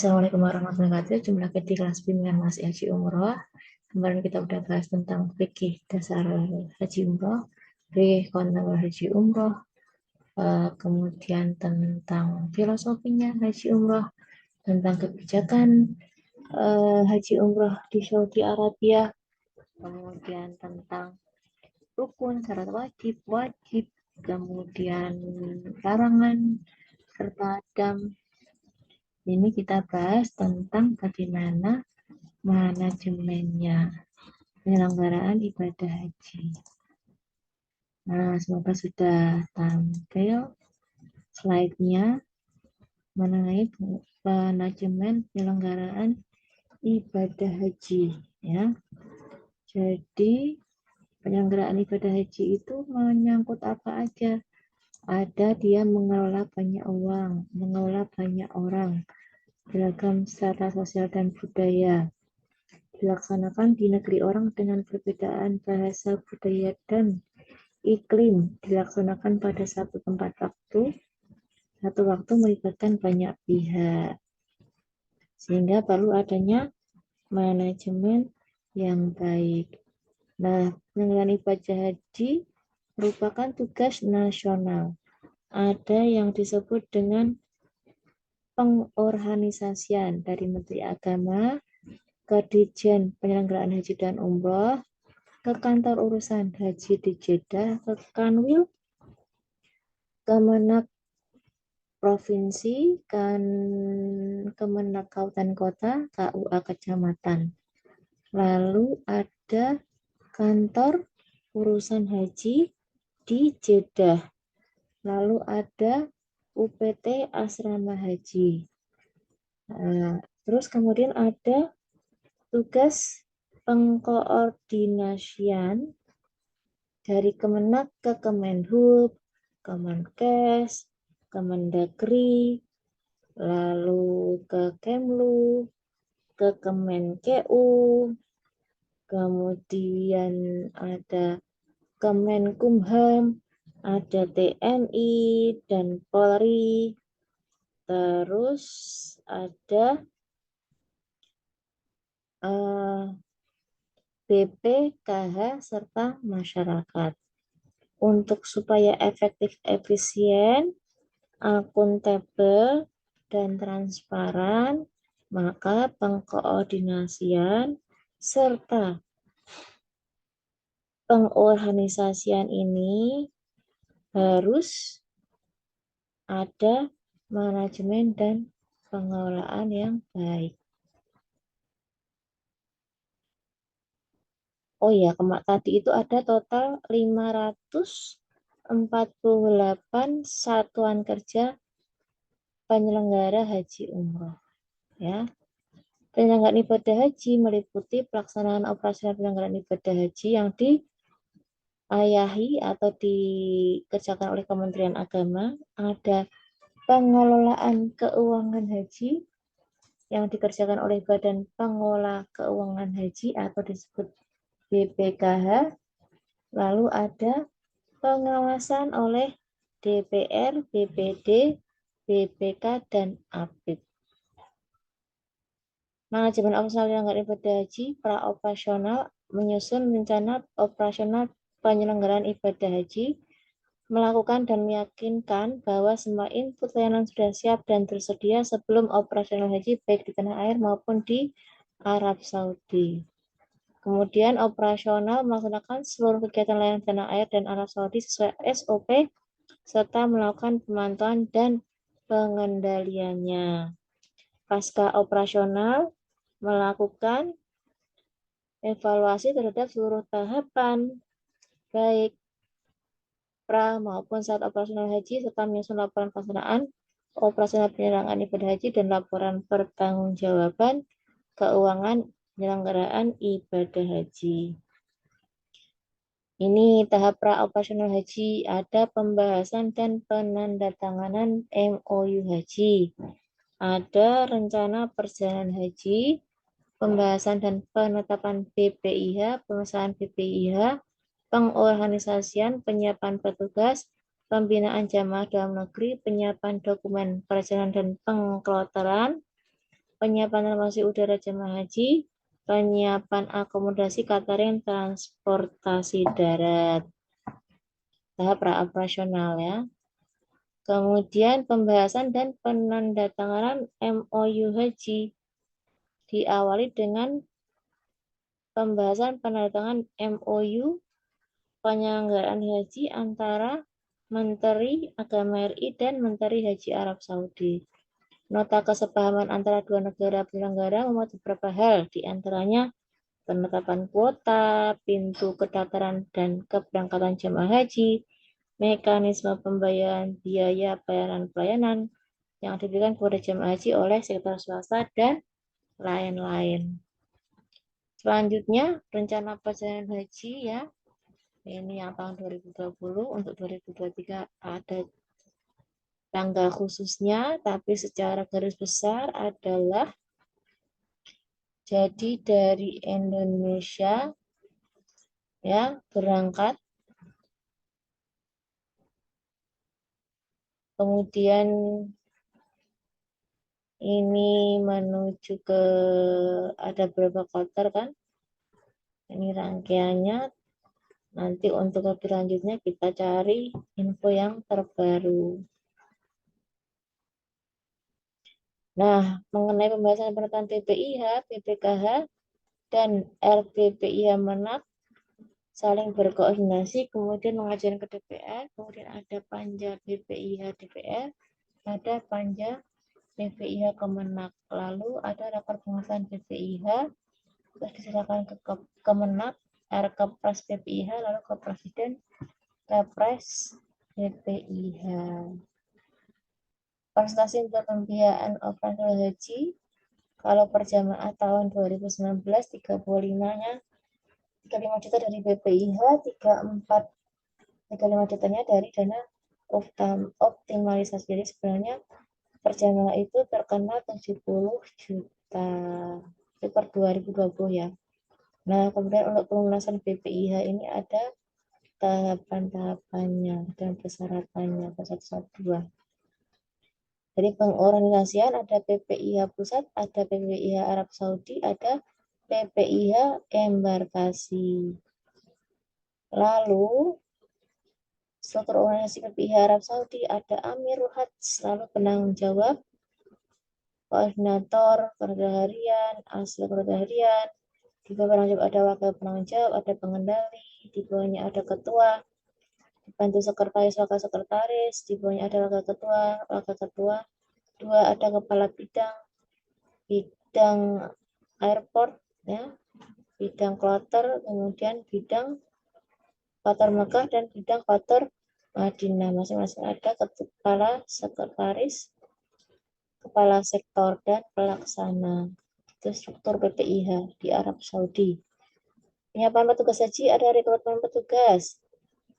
Assalamualaikum warahmatullahi wabarakatuh. Jumlah di kelas bimbingan Mas Haji Umroh. Kemarin kita udah bahas tentang fikih dasar Haji Umroh, fikih konten Haji Umroh, kemudian tentang filosofinya Haji Umroh, tentang kebijakan Haji Umroh di Saudi Arabia, kemudian tentang rukun, syarat wajib, kemudian larangan, serta adab. Ini kita bahas tentang bagaimana manajemennya penyelenggaraan ibadah haji. Nah, semoga sudah tampil slide-nya mengenai manajemen penyelenggaraan ibadah haji, ya. Jadi penyelenggaraan ibadah haji itu menyangkut apa aja. Ada dia mengelola banyak uang, mengelola banyak orang, beragam strata sosial dan budaya, dilaksanakan di negeri orang dengan perbedaan bahasa, budaya, dan iklim, dilaksanakan pada satu tempat satu waktu melibatkan banyak pihak, sehingga perlu adanya manajemen yang baik. Nah, penyelenggaraan ibadah haji merupakan tugas nasional. Ada yang disebut dengan pengorganisasian dari Menteri Agama ke Ditjen Penyelenggaraan Haji dan Umroh, ke kantor urusan haji di Jeddah, ke Kanwil, Kemenak Provinsi, Kemenak Kabupaten Kota, KUA Kecamatan. Lalu ada kantor urusan haji di Jeddah. Lalu ada UPT Asrama Haji. Terus kemudian ada tugas pengkoordinasian dari Kemenak ke Kemenhub, Kemenkes, Kemendagri, lalu ke Kemlu, ke Kemenkeu, kemudian ada Kemenkumham, ada TNI dan Polri, terus ada BPKH serta masyarakat. Untuk supaya efektif, efisien, akuntabel, dan transparan, maka pengkoordinasian serta pengorganisasian ini harus ada manajemen dan pengelolaan yang baik. Oh ya, tadi itu ada total 548 satuan kerja penyelenggara haji umroh. Ya. Penyelenggaraan ibadah haji meliputi pelaksanaan operasional penyelenggaraan ibadah haji yang diayahi atau dikerjakan oleh Kementerian Agama. Ada pengelolaan keuangan haji yang dikerjakan oleh Badan Pengelola Keuangan Haji atau disebut BPKH. Lalu ada pengawasan oleh DPR, BPD, BPK, dan APIP. Manajemen operasional penyelenggaraan ibadah haji praoperasional menyusun rencana operasional penyelenggaraan ibadah haji, melakukan dan meyakinkan bahwa semua input layanan sudah siap dan tersedia sebelum operasional haji baik di tanah air maupun di Arab Saudi. Kemudian operasional melaksanakan seluruh kegiatan layanan tanah air dan Arab Saudi sesuai SOP serta melakukan pemantauan dan pengendaliannya. Pasca operasional melakukan evaluasi terhadap seluruh tahapan baik pra maupun saat operasional haji serta menyusun laporan pelaksanaan operasional penyelenggaraan ibadah haji dan laporan pertanggungjawaban keuangan penyelenggaraan ibadah haji. Ini tahap pra operasional haji, ada pembahasan dan penandatanganan MOU haji. Ada rencana perjalanan haji, pembahasan dan penetapan BPIH, pengesahan BPIH, pengorganisasian, penyiapan petugas, pembinaan jamaah dalam negeri, penyiapan dokumen perjalanan dan pengkloteran, penyiapan transportasi udara jemaah haji, penyiapan akomodasi catering transportasi darat, tahap pra-operasional ya. Kemudian pembahasan dan penandatanganan MOU haji diawali dengan pembahasan penandatanganan MOU penyelenggaraan haji antara Menteri Agama RI dan Menteri Haji Arab Saudi. Nota kesepahaman antara dua negara penyelenggara memuat beberapa hal, diantaranya penetapan kuota, pintu kedaftaran dan keberangkatan jemaah haji, mekanisme pembayaran biaya pelayanan yang diberikan kepada jemaah haji oleh sektor swasta, dan lain-lain. Selanjutnya, rencana perjalanan haji ya. Ini yang tahun 2020, untuk 2023 ada tanggal khususnya, tapi secara garis besar adalah jadi dari Indonesia ya berangkat, kemudian ini menuju ke ada beberapa kloter kan, ini rangkaiannya. Nanti untuk lebih lanjutnya kita cari info yang terbaru. Nah, mengenai pembahasan penetapan PPIH, PPKH, dan RPPIH Menak saling berkoordinasi, kemudian mengajukan ke DPR, kemudian ada panja PPIH DPR, ada panja PPIH Kemenak, lalu ada rapat pengawasan PPIH, terus diserahkan ke Kemenak, Kepres PPIH, lalu ke Presiden, Kepres PPIH. Presentasi untuk pembiayaan operasional haji, kalau per jamaah tahun 2019 35-nya 35 juta dari BPIH, 35 jutanya dari dana optimalisasi. Jadi sebenarnya per jamaah itu terkena 70 juta itu per 2020 ya. Nah, kemudian untuk pelunasan BPIH ini ada tahapan-tahapannya dan persyaratannya, 112. Jadi pengorganisasian ada PPIH Pusat, ada PPIH Arab Saudi, ada PPIH Embarkasi. Lalu struktur organisasi PPIH Arab Saudi ada Amirul Hajj, lalu penanggung jawab, koordinator, koordinator harian, asli koordinator harian, di bawah penanggung jawab ada wakil penanggung jawab, ada pengendali, di bawahnya ada ketua, dibantu sekretaris, wakil sekretaris, di bawahnya ada wakil ketua, dua ada kepala bidang airport ya, bidang kloter, kemudian bidang kloter Mekah dan bidang kloter Madinah. Masing-masing ada kepala sekretaris, kepala sektor, dan pelaksana. Itu struktur PPIH di Arab Saudi. Penyiapan petugas haji ada rekrutmen petugas.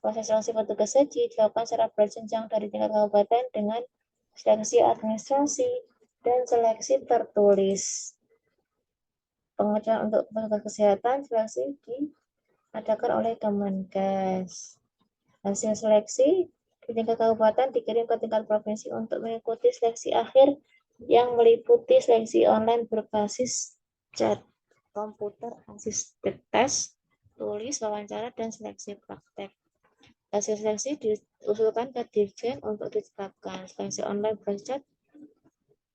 Proses seleksi petugas haji dilakukan secara berjenjang dari tingkat kabupaten dengan seleksi administrasi dan seleksi tertulis. Pengecualian untuk petugas kesehatan seleksi diadakan oleh Kemenkes. Hasil seleksi di tingkat kabupaten dikirim ke tingkat provinsi untuk mengikuti seleksi akhir yang meliputi seleksi online berbasis chat, komputer, asisten tes, tulis, wawancara, dan seleksi praktek. Hasil seleksi diusulkan ke Dirjen untuk ditetapkan. Seleksi online berbasis chat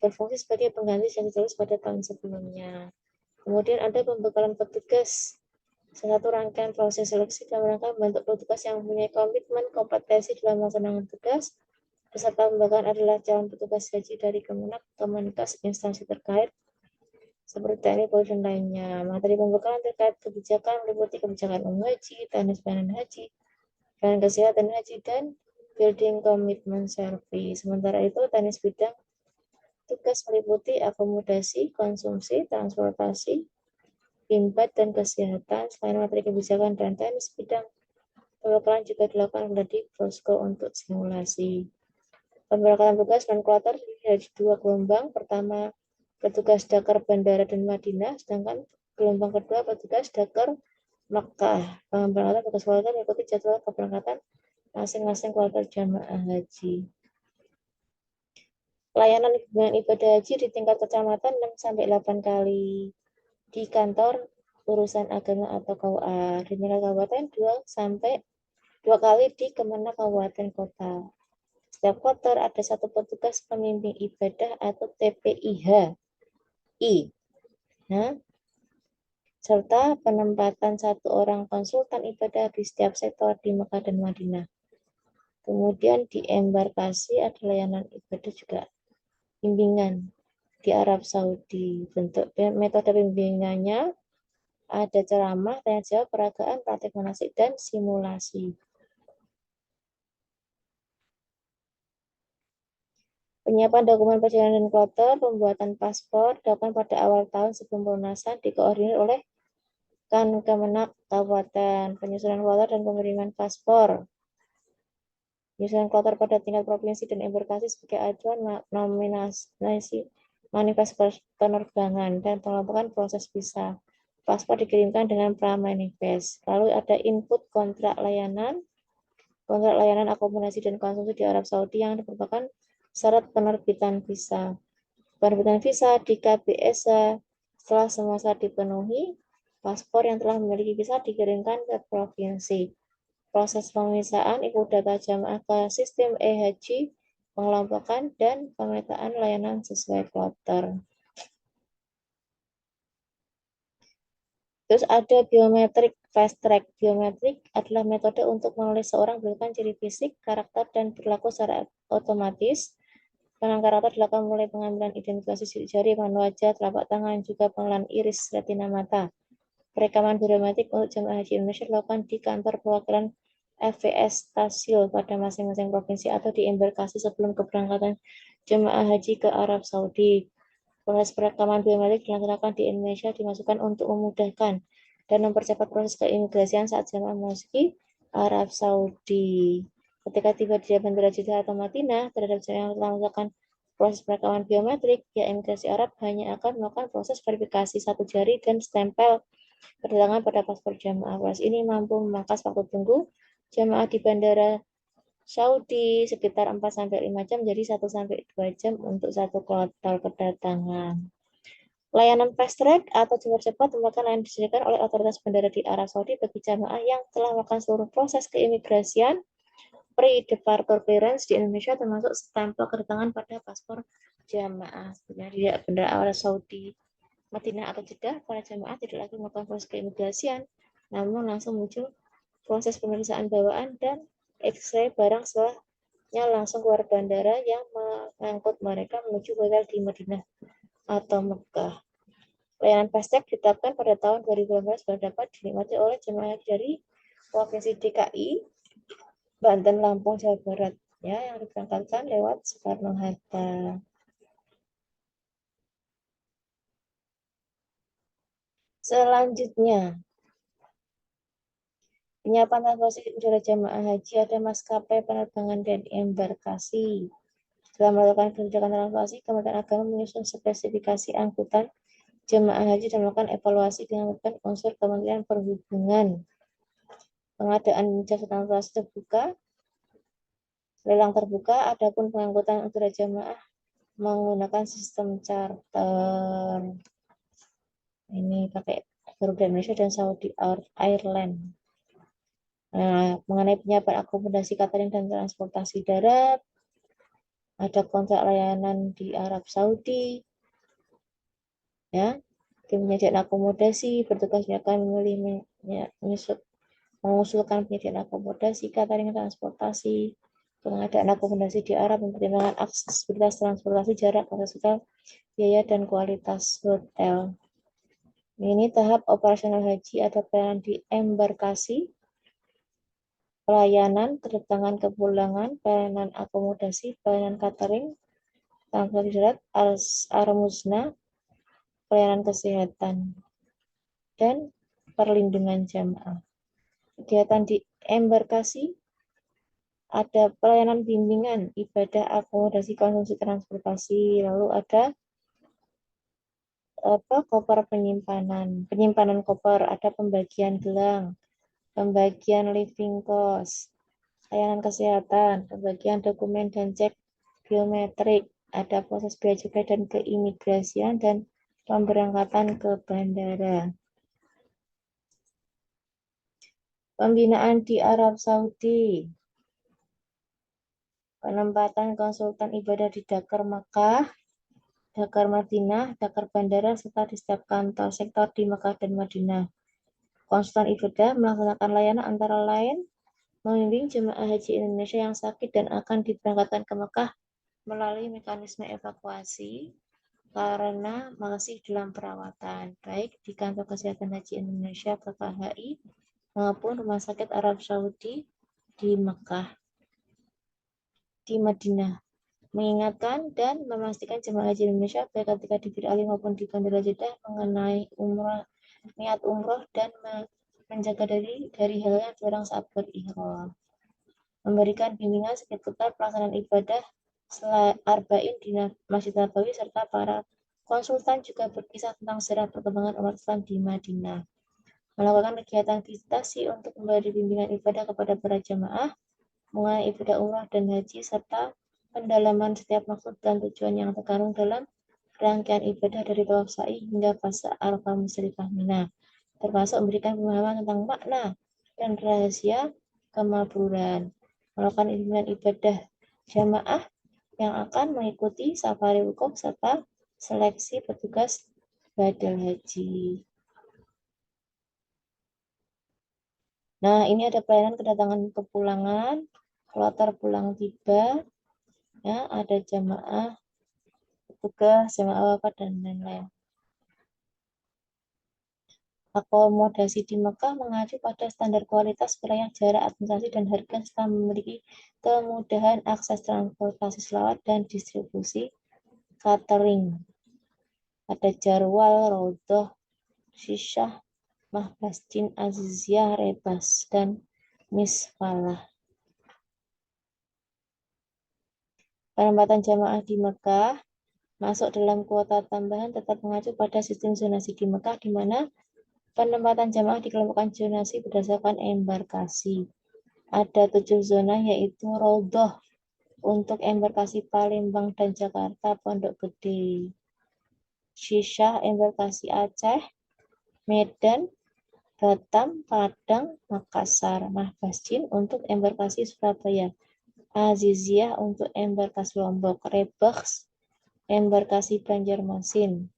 berfungsi sebagai pengganti seleksi tulis pada tahun sebelumnya. Kemudian ada pembekalan petugas. Salah satu rangkaian proses seleksi dalam rangka membentuk petugas yang mempunyai komitmen, kompetensi dalam melaksanakan tugas. Peserta pembekalan adalah calon petugas haji dari Kemenak, Kemenkes, instansi terkait, seperti TNI, Polri, dan lainnya. Materi pembekalan terkait kebijakan meliputi kebijakan umum haji, teknis pelayanan haji, pelayanan kesehatan haji, dan building commitment service. Sementara itu, teknis bidang tugas meliputi akomodasi, konsumsi, transportasi, imbat, dan kesehatan. Selain materi kebijakan dan teknis bidang, pembekalan juga dilakukan di posko untuk simulasi. Pemberangkatan tugas dan kloter dari 2 gelombang. Pertama, petugas Dakar Bandara dan Madinah, sedangkan gelombang kedua petugas Dakar Makkah. Pemberangkatan tugas kloter mengikuti jadwal keberangkatan masing-masing kloter jamaah haji. layanan bimbingan ibadah haji di tingkat kecamatan 6-8 kali. Di kantor urusan agama atau KUA. Di tingkat kabupaten 2 kali di Kemenak Kabupaten Kota. Setiap kloter ada satu petugas pembimbing ibadah atau TPIH. Nah, serta penempatan satu orang konsultan ibadah di setiap sektor di Mekah dan Madinah. Kemudian di embarkasi ada layanan ibadah juga bimbingan di Arab Saudi. Bentuk metode bimbingannya ada ceramah, tanya jawab, peragaan, praktik manasik, dan simulasi. Penyiapan dokumen perjalanan dan kloter, pembuatan paspor dilakukan pada awal tahun sebelum pelunasan, dikoordinir oleh Kemenak Kabupaten. Penyusunan kloter dan pengiriman paspor. Penyusunan kloter pada tingkat provinsi dan embarkasi sebagai acuan nominasi manifest penerbangan dan pengelompokan proses visa. Paspor dikirimkan dengan pra-manifest. Lalu ada input kontrak layanan akomodasi dan konsumsi di Arab Saudi yang merupakan syarat penerbitan visa. Penerbitan visa di KBS setelah semua syarat dipenuhi, paspor yang telah memiliki visa dikirimkan ke provinsi. Proses pemisahan ikut data jamaah ke sistem e-haji, pengelompokan, dan pemetaan layanan sesuai kloter. Terus ada biometrik fast track. Biometrik adalah metode untuk menulis seorang berdasarkan ciri fisik, karakter, dan perilaku secara otomatis. Pengenalan karakter dilakukan mulai pengambilan identifikasi sidik jari, pengenalan wajah, telapak tangan, juga pengenalan iris, retina mata. Perekaman biometrik untuk jemaah haji Indonesia dilakukan di kantor perwakilan FVS Tasil pada masing-masing provinsi atau di embarkasi sebelum keberangkatan jemaah haji ke Arab Saudi. Proses perekaman biometrik dilaksanakan di Indonesia dimasukkan untuk memudahkan dan mempercepat proses keimigrasian saat jemaah memasuki Arab Saudi. Ketika tiba di Bandara Jeddah atau Madinah, terhadap jemaah yang telah melakukan proses perekaman biometrik, pihak imigrasi Arab hanya akan melakukan proses verifikasi satu jari dan stempel kedatangan pada paspor jemaah. Proses ini mampu memangkas waktu tunggu jemaah di Bandara Saudi sekitar 4-5 jam jadi 1-2 jam untuk satu kloter kedatangan. Layanan fast track atau jalur cepat merupakan layanan disediakan oleh otoritas bandara di Arab Saudi bagi jamaah yang telah melakukan seluruh proses keimigrasian pre-departure clearance di Indonesia termasuk stempel kedatangan pada paspor jamaah. Sebenarnya di bandara Arab Saudi, Madinah atau Jeddah, para jamaah tidak lagi melakukan proses keimigrasian, namun langsung muncul proses pemeriksaan bawaan dan X-ray barang setelahnya langsung keluar bandara yang mengangkut mereka menuju hotel di Madinah atau Mekah. Layanan fast track ditetapkan pada tahun 2018 baru dapat dinikmati oleh jemaah dari Provinsi DKI, Banten, Lampung, Jawa Barat ya, yang diberangkatkan lewat Soekarno-Hatta. Selanjutnya, penyiapan transportasi udara jemaah haji ada maskapai penerbangan dan embarkasi. Dalam melakukan kebijakan transportasi, Kementerian Agama menyusun spesifikasi angkutan jemaah haji dan melakukan evaluasi dengan melibatkan unsur Kementerian Perhubungan. Pengadaan jasa transportasi terbuka, lelang terbuka, adapun pengangkutan udara jemaah menggunakan sistem charter. Ini pakai Garuda Indonesia dan Saudi Airlines. Nah, mengenai penyiapan akomodasi catering dan transportasi darat, ada kontrak layanan di Arab Saudi, ya, tim penyediaan akomodasi bertugas akan mengusulkan penyediaan akomodasi, catering, transportasi, pengadaan akomodasi di Arab, mempertimbangkan aksesibilitas transportasi, jarak, akses hotel, biaya, dan kualitas hotel. Ini tahap operasional haji, ada pelayanan di embarkasi, pelayanan kedatangan kepulangan, pelayanan akomodasi, pelayanan catering, transportasi darat, armusna, pelayanan kesehatan, dan perlindungan jamaah. Kegiatan di embarkasi ada pelayanan bimbingan, ibadah, akomodasi, konsumsi, transportasi, lalu ada koper penyimpanan koper, ada pembagian gelang, pembagian living cost, layanan kesehatan, pembagian dokumen dan cek biometrik, ada proses bea cukai dan keimigrasian, dan pemberangkatan ke bandara. Pembinaan di Arab Saudi. Penempatan konsultan ibadah di Dakar Makkah, Dakar Madinah, Dakar Bandara, serta di setiap kantor sektor di Makkah dan Madinah. Konsultan ibadah melaksanakan layanan antara lain membimbing jemaah haji Indonesia yang sakit dan akan diberangkatkan ke Makkah melalui mekanisme evakuasi karena masih dalam perawatan, baik di Kantor Kesehatan Haji Indonesia (KKHI) maupun Rumah Sakit Arab Saudi di Makkah, di Madinah. Mengingatkan dan memastikan jemaah haji Indonesia baik ketika di Bir Ali maupun di Bandara Jeddah mengenai niat umroh dan menjaga dari hal yang dilarang saat berihram. Memberikan bimbingan seputar pelaksanaan ibadah arba'in di Masjid Nabawi, serta para konsultan juga berkisah tentang sejarah perkembangan umat Islam di Madinah. Melakukan kegiatan visitasi untuk memberi bimbingan ibadah kepada para jemaah mengenai ibadah umrah dan haji, serta pendalaman setiap maksud dan tujuan yang terkandung dalam rangkaian ibadah dari tawaf sa'i hingga fase Arafah Musdalifah Mina, termasuk memberikan pemahaman tentang makna dan rahasia kemakburan. Melakukan bimbingan ibadah jamaah yang akan mengikuti safari wukuf serta seleksi petugas badal haji. Nah, ini ada pelayanan kedatangan kepulangan, kloter pulang tiba, ya, ada jamaah, petugas, jamaah wafat, dan lain-lain. Akomodasi di Mekah mengacu pada standar kualitas, wilayah, jarak, administrasi, dan harga, serta memiliki kemudahan akses transportasi selawat dan distribusi catering. Ada Jarwal, Raudhah, Syishah, Mahbasjin, Aziziyah, Rebas, dan Misfalah. Penempatan jamaah di Mekah masuk dalam kuota tambahan tetap mengacu pada sistem zonasi di Mekah, di mana penempatan jamaah dikelompokkan zonasi berdasarkan embarkasi. Ada 7 zona, yaitu Raudhah untuk embarkasi Palembang dan Jakarta Pondok Gede, Syishah embarkasi Aceh, Medan, Batam, Padang, Makassar, Mahbasjin untuk embarkasi Surabaya, Aziziyah untuk embarkasi Lombok, Rebaks embarkasi Banjarmasin,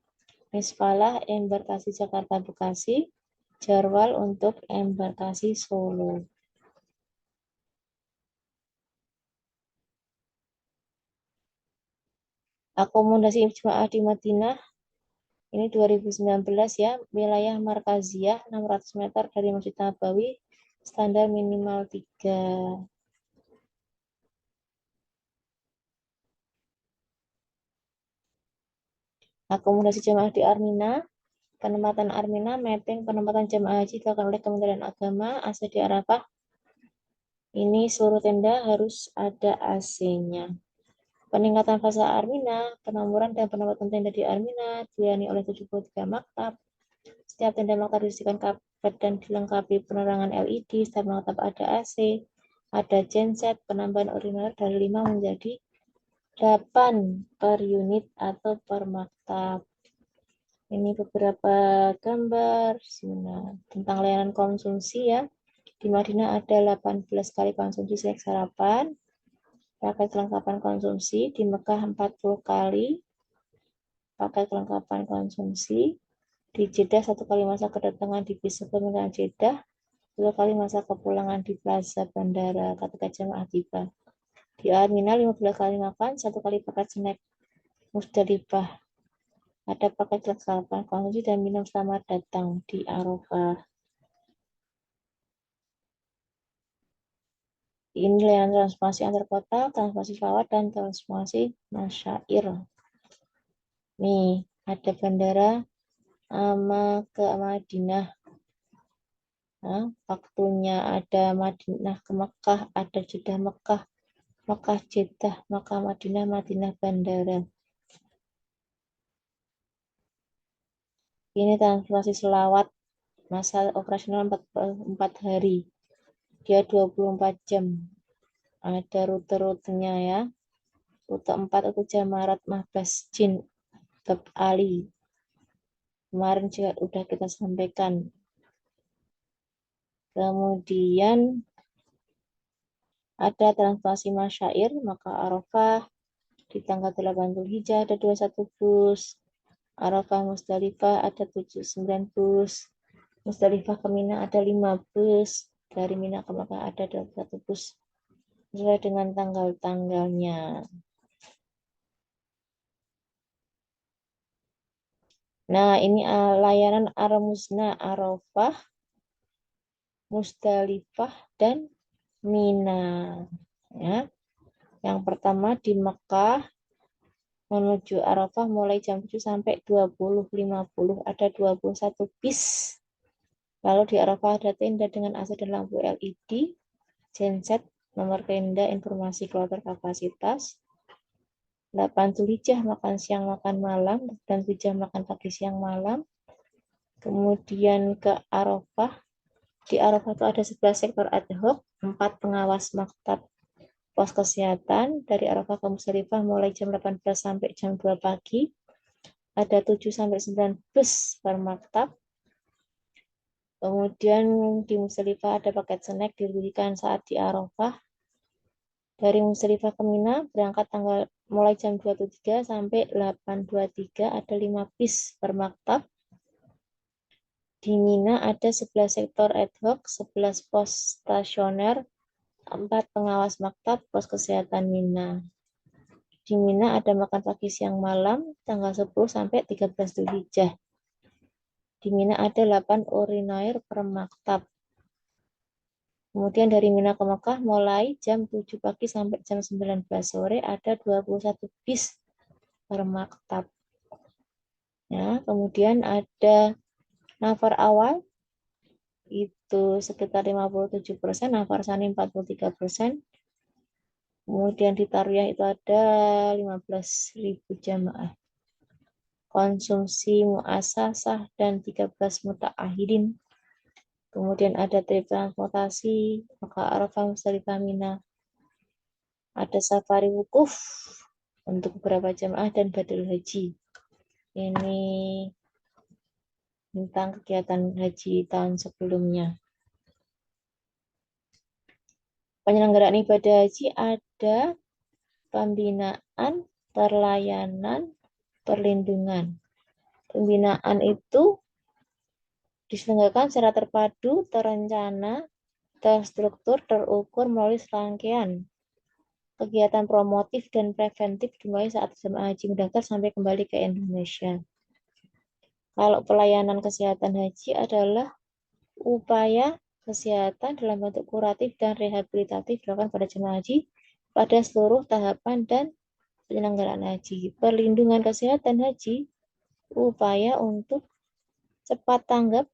Misfalah embarkasi Jakarta Bekasi, Jarwal untuk embarkasi Solo. Akomodasi jemaah di Madinah ini 2019 ya, wilayah Markaziyah 600 meter dari Masjid Nabawi, standar minimal 3. Akomodasi jemaah di Armina, penempatan Armina, mapping penempatan jemaah haji dilakukan oleh Kementerian Agama, AC di Arafah. Ini seluruh tenda harus ada AC-nya. Peningkatan fase Armina, penomoran dan penempatan tenda di Armina dilayani oleh 73 maktab. Setiap tenda maktab disediakan karpet dan dilengkapi penerangan LED. Setiap maktab ada AC, ada genset, penambahan uriner dari 5 menjadi 8 per unit atau per maktab. Ini beberapa gambar tentang layanan konsumsi ya. Di Madinah ada 18 kali konsumsi snack sarapan, paket kelengkapan konsumsi. Di Mekah 40 kali paket kelengkapan konsumsi. Di Jeddah 1 kali masa kedatangan di bis kementerian Jeddah, 1 kali masa kepulangan di plaza bandara ketika jemaah tiba. Di Armina 15 kali makan, 1 kali paket snack Musdalifah. Ada paket kelengkapan konsumsi dan minum selamat datang di Arafah. Ini layanan transportasi antar kota, transportasi selawat, dan transportasi masyair. Nih, ada bandara ke Madinah. Nah, waktunya ada Madinah ke Mekah, ada Jeddah Mekah, Mekah Jeddah, Mekah Madinah, Madinah bandara. Ini transportasi selawat, masa operasional 4 hari. Dia 24 jam. Ada rute-rutenya ya. Rute 4 itu Jamarat Mahbas Jin Bab Ali. Kemarin juga udah kita sampaikan. Kemudian ada transportasi masyair, maka Arafah di tanggal 8 Dzulhijjah ada 21 bus. Arafah Musdalifah ada 79 bus. Musdalifah ke Mina ada 5 bus. Dari Mina ke Makkah ada 21 bus. Sesuai dengan tanggal-tanggalnya. Nah, ini layanan Ar-Musna, Arafah, Musdalifah, dan Mina. Ya. Yang pertama di Mekah menuju Arafah mulai jam 7 sampai 20.50 ada 21 bis. Lalu di Arafah ada tenda dengan AC dan lampu LED, genset, nomor tenda, informasi kloter kapasitas. 8 Dzulhijjah makan siang makan malam dan 7 makan pagi siang malam. Kemudian ke Arafah. Di Arafah itu ada 11 sektor ad hoc, 4 pengawas maktab pos kesehatan. Dari Arafah ke Musdalifah mulai jam 18 sampai jam 2 pagi. Ada 7 sampai 9 bus per maktab. Kemudian di Musdalifah ada paket snack diberikan saat di Arafah. Dari Musdalifah ke Mina berangkat tanggal mulai jam 23 sampai 8.23 ada 5 bis per maktab. Di Mina ada 11 sektor ad hoc, 11 pos stasioner, 4 pengawas maktab pos kesehatan Mina. Di Mina ada makan pagi siang malam tanggal 10 sampai 13 Dzulhijjah. Di Mina ada 8 urinair per maktab. Kemudian dari Mina ke Mekah mulai jam 7 pagi sampai jam 19 sore ada 21 bis per maktab. Ya, kemudian ada nafar awal itu sekitar 57%, nafar sani 43%. Kemudian di Tarwiyah itu ada 15.000 jamaah. Konsumsi muasasah dan 13 muta'ahidin. Kemudian ada trip transportasi, maka Arafah Musdalifah Mina. Ada safari wukuf untuk beberapa jamaah dan badal haji. Ini tentang kegiatan haji tahun sebelumnya. Penyelenggaraan ibadah haji ada pembinaan, perlayanan, perlindungan. Pembinaan itu diselenggarakan secara terpadu, terencana, terstruktur, terukur melalui serangkaian kegiatan promotif dan preventif dimulai saat jemaah haji mendaftar sampai kembali ke Indonesia. Kalau pelayanan kesehatan haji adalah upaya kesehatan dalam bentuk kuratif dan rehabilitatif dilakukan pada jemaah haji pada seluruh tahapan dan penyelenggaraan haji. Perlindungan kesehatan haji upaya untuk cepat tanggap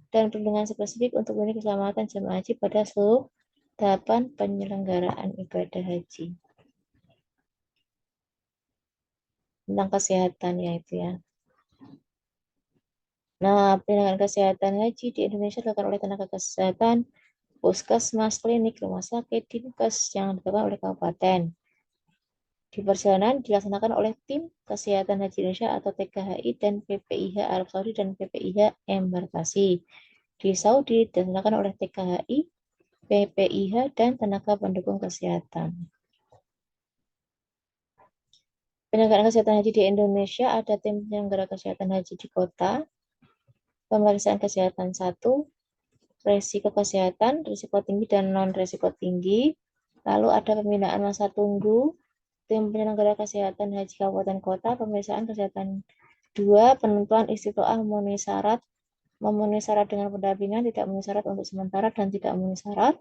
dan perlindungan spesifik untuk melindungi keselamatan jemaah haji pada seluruh tahapan penyelenggaraan ibadah haji. Tentang kesehatan ya itu ya. Nah, penyelenggaraan kesehatan haji di Indonesia dilakukan oleh tenaga kesehatan, puskesmas, klinik, rumah sakit, dinkes yang dilakukan oleh kabupaten. Di perjalanan dilaksanakan oleh tim kesehatan haji Indonesia atau TKHI dan PPIH Arab Saudi dan PPIH embarkasi. Di Saudi dilaksanakan oleh TKHI, PPIH, dan tenaga pendukung kesehatan. Penyelenggaraan kesehatan haji di Indonesia ada tim penyelenggara kesehatan haji di kota, pemeriksaan kesehatan 1, resiko kesehatan, risiko tinggi dan non-risiko tinggi. Lalu ada pembinaan masa tunggu, tim penyelenggara kesehatan haji kabupaten kota, pemeriksaan kesehatan 2, penentuan istiqoah memenuhi syarat dengan pendampingan, tidak memenuhi syarat untuk sementara dan tidak memenuhi syarat.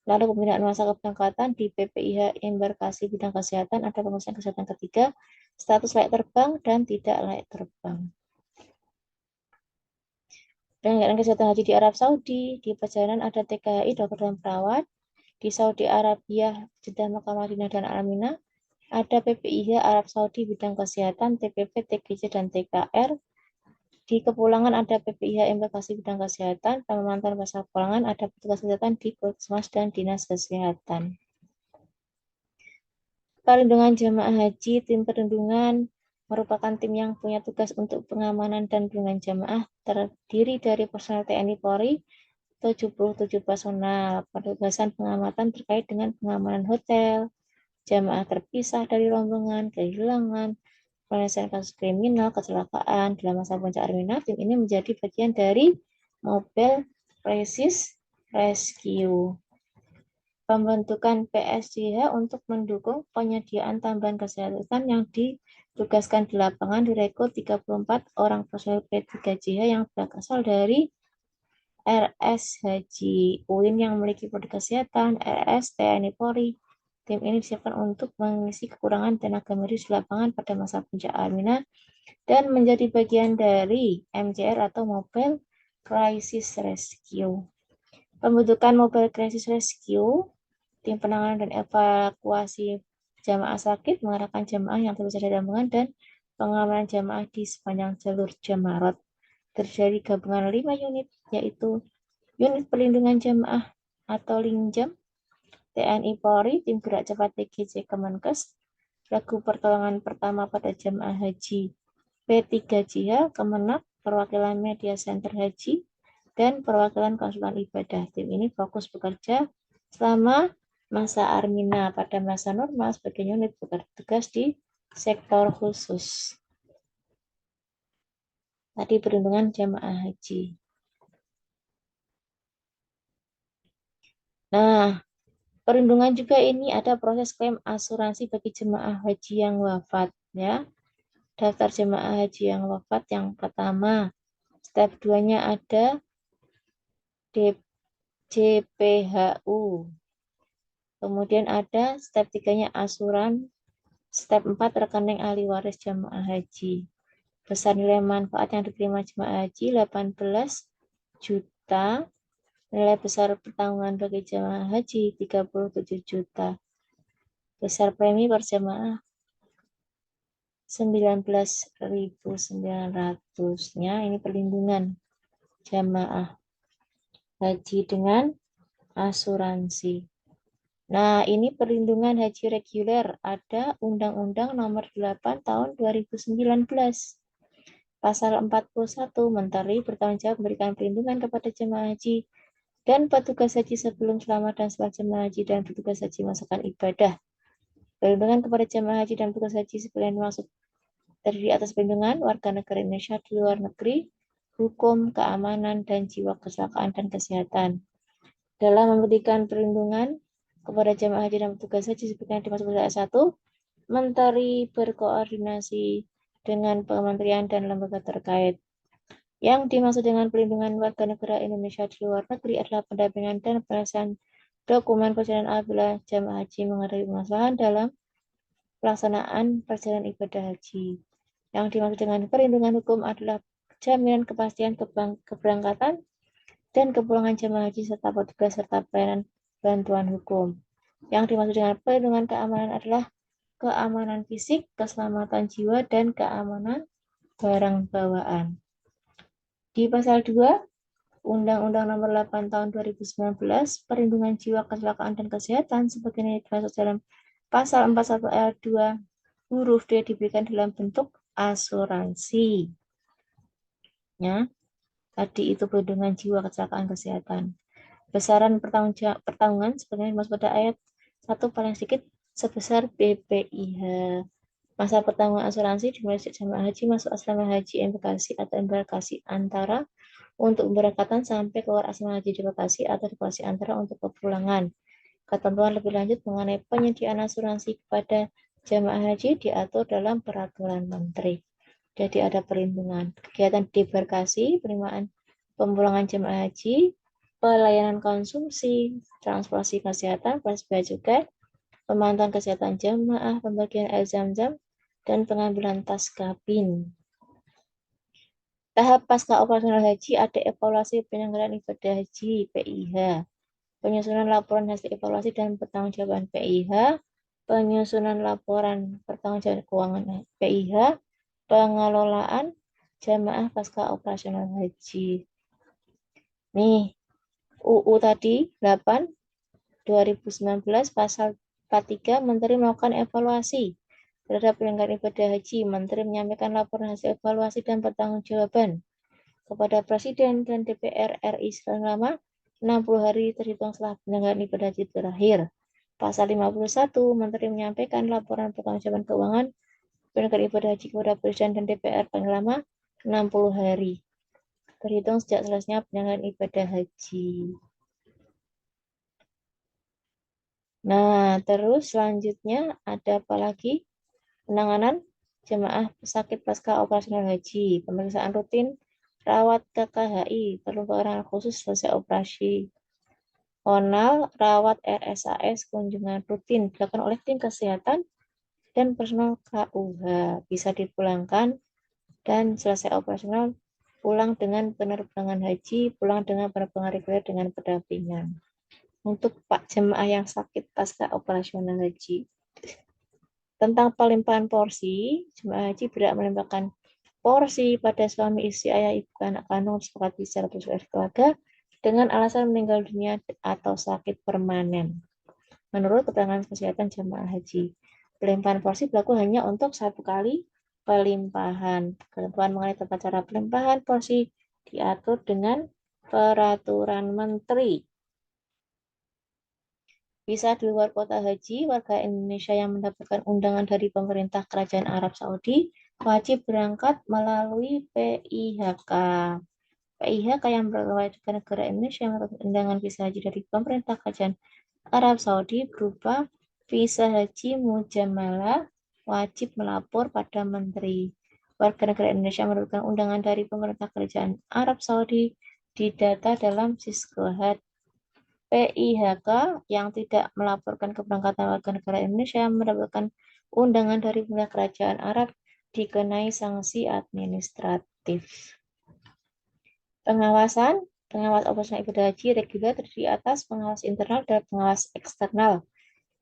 Lalu pembinaan masa keberangkatan di PPIH embarkasi bidang kesehatan, ada pemeriksaan kesehatan ketiga, status layak terbang dan tidak layak terbang. Penyelenggaraan kesehatan haji di Arab Saudi, di perjalanan ada TKHI, dokter dan perawat. Di Saudi Arabia, Jeddah, Makkah, Madinah, dan Al-Aminah, ada PPIH Arab Saudi bidang kesehatan, TPP, TGC, dan TKR. Di kepulangan ada PPIH embarkasi bidang kesehatan, pemantauan pasca kepulangan ada petugas kesehatan di puskesmas dan dinas kesehatan. Perlindungan jamaah haji, tim perlindungan merupakan tim yang punya tugas untuk pengamanan dan perlindungan jamaah, terdiri dari personel TNI Polri, 77 personel. Petugasan pengamatan terkait dengan pengamanan hotel, jamaah terpisah dari rombongan, kehilangan, penyelesaian kasus kriminal, kecelakaan. Dalam masa puncak Armina, tim ini menjadi bagian dari Mobile Crisis Rescue. Pembentukan PSJH untuk mendukung penyediaan tambahan kesehatan yang ditugaskan di lapangan direkrut 34 orang personel P3JH yang berasal dari RS Haji UIN yang memiliki produk kesehatan, RS TNI Polri. Tim ini disiapkan untuk mengisi kekurangan tenaga medis di lapangan pada masa puncak Armina dan menjadi bagian dari MCR atau Mobile Crisis Rescue. Pembentukan Mobile Crisis Rescue, tim penanganan dan evakuasi jamaah sakit, mengarahkan jamaah yang terpisah dari rombongan dan pengamanan jamaah di sepanjang jalur Jamarot. Terjadi gabungan 5 unit, yaitu unit perlindungan jamaah atau Linjam, TNI Polri, tim gerak cepat TGC Kemenkes, lagu pertolongan pertama pada jamaah haji P3JH, Kemenak, perwakilan media center haji, dan perwakilan konsulan ibadah. Tim ini fokus bekerja selama masa Armina. Pada masa normal, sebagai unit bertugas di sektor khusus. Tadi perlindungan jamaah haji. Nah, perlindungan juga ini ada proses klaim asuransi bagi jemaah haji yang wafat, ya. Daftar jemaah haji yang wafat yang pertama, step 2-nya ada JPHU. Kemudian ada step 3-nya asuran, step 4 rekening ahli waris jemaah haji. Besar nilai manfaat yang diterima jemaah haji 18 juta. Nilai besar pertanggungan bagi jemaah haji 37 juta. Besar premi per jemaah 19.900-nya ini perlindungan jamaah haji dengan asuransi. Nah, ini perlindungan haji reguler. Ada Undang-Undang Nomor 8 Tahun 2019. Pasal 41, Menteri bertanggung jawab memberikan perlindungan kepada jemaah haji dan petugas haji sebelum, selama, dan setelah jemaah haji dan petugas haji melaksanakan ibadah. Perlindungan kepada jemaah haji dan petugas haji sebagian maksud terdiri atas perlindungan warga negara Indonesia di luar negeri, hukum, keamanan, dan jiwa, kecelakaan, dan kesehatan. Dalam memberikan perlindungan kepada jemaah haji dan petugas haji seperti yang dimaksud ayat 1, Menteri berkoordinasi dengan kementerian dan lembaga terkait. Yang dimaksud dengan perlindungan warga negara Indonesia di luar negeri adalah pendampingan dan penyelesaian dokumen perjalanan apabila jemaah haji menghadapi permasalahan dalam pelaksanaan perjalanan ibadah haji. Yang dimaksud dengan perlindungan hukum adalah jaminan kepastian keberangkatan dan kepulangan jemaah haji serta petugas serta pelayanan bantuan hukum. Yang dimaksud dengan perlindungan keamanan adalah keamanan fisik, keselamatan jiwa, dan keamanan barang bawaan. Di pasal 2, Undang-Undang Nomor 8 Tahun 2019, Perlindungan Jiwa, Kecelakaan, dan Kesehatan sebagaimana dimaksud dalam pasal 41 ayat 2 huruf D diberikan dalam bentuk asuransi. Ya, tadi itu perlindungan jiwa, kecelakaan, kesehatan. Besaran pertanggungan sebagaimana dimaksud pada ayat 1 paling sedikit sebesar BPIH. Masa pertanggungan asuransi dimulai sejak jemaah haji masuk asrama haji embarkasi atau embarkasi antara untuk pemberangkatan sampai keluar asrama haji di lokasi atau di lokasi antara untuk kepulangan. Ketentuan lebih lanjut mengenai penyediaan asuransi kepada jemaah haji diatur dalam peraturan menteri. Jadi ada perlindungan, kegiatan debarkasi, penerimaan pemulangan jemaah haji, pelayanan konsumsi, transportasi kesehatan, plus bea cukai, pemantauan kesehatan jemaah, pembagian air zam-zam, dan pengambilan tas kabin. Tahap pasca operasional haji ada evaluasi penyelenggaraan ibadah haji PIH, penyusunan laporan hasil evaluasi dan pertanggungjawaban PIH, penyusunan laporan pertanggungjawaban keuangan PIH, pengelolaan jamaah pasca operasional haji. Nih, UU tadi 8 2019 pasal Part 3, Menteri melakukan evaluasi terhadap penyelenggaraan ibadah haji. Menteri menyampaikan laporan hasil evaluasi dan pertanggungjawaban kepada Presiden dan DPR RI selama 60 hari terhitung setelah penyelenggaraan ibadah haji terakhir. Pasal 51, Menteri menyampaikan laporan pertanggungjawaban keuangan penyelenggaraan ibadah haji kepada Presiden dan DPR paling lama 60 hari terhitung sejak selesainya penyelenggaraan ibadah haji. Nah, terus selanjutnya ada apa lagi? Penanganan jemaah sakit pasca operasional haji, pemeriksaan rutin, rawat KKHI, perlu perawatan khusus selesai operasi. Onal, rawat RSAS, kunjungan rutin dilakukan oleh tim kesehatan dan personel KUH, bisa dipulangkan dan selesai operasional pulang dengan penerbangan haji, pulang dengan penerbangan reguler dengan pendampingan. Untuk Pak jemaah yang sakit pasca operasional haji. Tentang pelimpahan porsi, jemaah haji berhak melimpahkan porsi pada suami, istri, ayah, ibu, anak kandung, sepakati secara bersuara keluarga dengan alasan meninggal dunia atau sakit permanen. Menurut keterangan kesehatan jemaah haji, pelimpahan porsi berlaku hanya untuk satu kali pelimpahan. Ketentuan mengenai tata cara pelimpahan porsi diatur dengan peraturan menteri. Visa di luar kota haji, warga Indonesia yang mendapatkan undangan dari pemerintah Kerajaan Arab Saudi wajib berangkat melalui PIHK. PIHK yang berwajib ke negara Indonesia yang mendapat undangan visa haji dari pemerintah Kerajaan Arab Saudi berupa visa haji mujamalah wajib melapor pada menteri. Warga negara Indonesia mendapatkan undangan dari pemerintah Kerajaan Arab Saudi didata dalam Siskohat. PIHK yang tidak melaporkan keberangkatan warga negara Indonesia yang mendapatkan undangan dari pemerintah Kerajaan Arab dikenai sanksi administratif. Pengawasan, pengawas operasional ibadah haji reguler terdiri atas pengawas internal dan pengawas eksternal.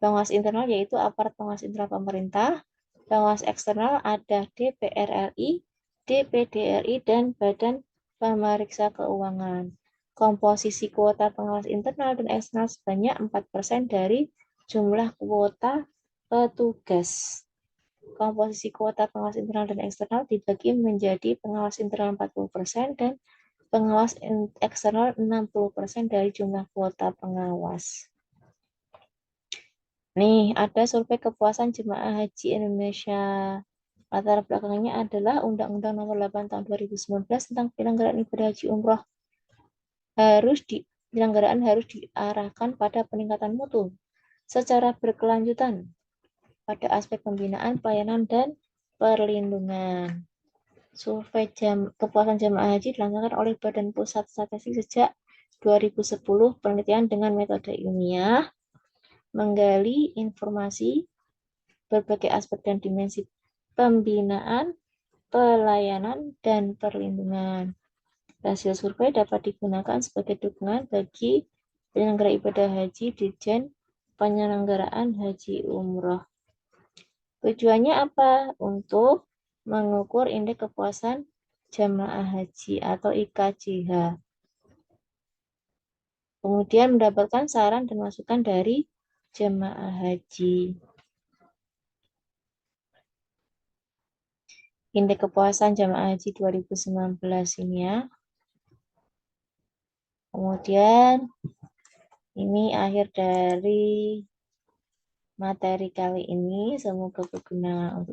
Pengawas internal yaitu aparat pengawas internal pemerintah. Pengawas eksternal ada DPR RI, DPD RI, dan Badan Pemeriksa Keuangan. Komposisi kuota pengawas internal dan eksternal sebanyak 4% dari jumlah kuota petugas. Komposisi kuota pengawas internal dan eksternal dibagi menjadi pengawas internal 40% dan pengawas eksternal 60% dari jumlah kuota pengawas. Nih, ada survei kepuasan jemaah haji Indonesia. Latar belakangnya adalah Undang-Undang Nomor 8 Tahun 2019 tentang penyelenggaraan ibadah haji umroh. Penyelenggaraan harus diarahkan pada peningkatan mutu secara berkelanjutan pada aspek pembinaan, pelayanan, dan perlindungan. Survei kepuasan jemaah haji dilaksanakan oleh Badan Pusat Statistik sejak 2010. Penelitian dengan metode ilmiah menggali informasi berbagai aspek dan dimensi pembinaan, pelayanan, dan perlindungan. Hasil survei dapat digunakan sebagai dukungan bagi penyelenggara ibadah haji Ditjen Penyelenggaraan Haji Umroh. Tujuannya apa? Untuk mengukur indeks kepuasan jamaah haji atau IKJH. Kemudian mendapatkan saran dan masukan dari jamaah haji. Indeks kepuasan jamaah haji 2019 ini ya. Kemudian ini akhir dari materi kali ini. Semoga berguna untuk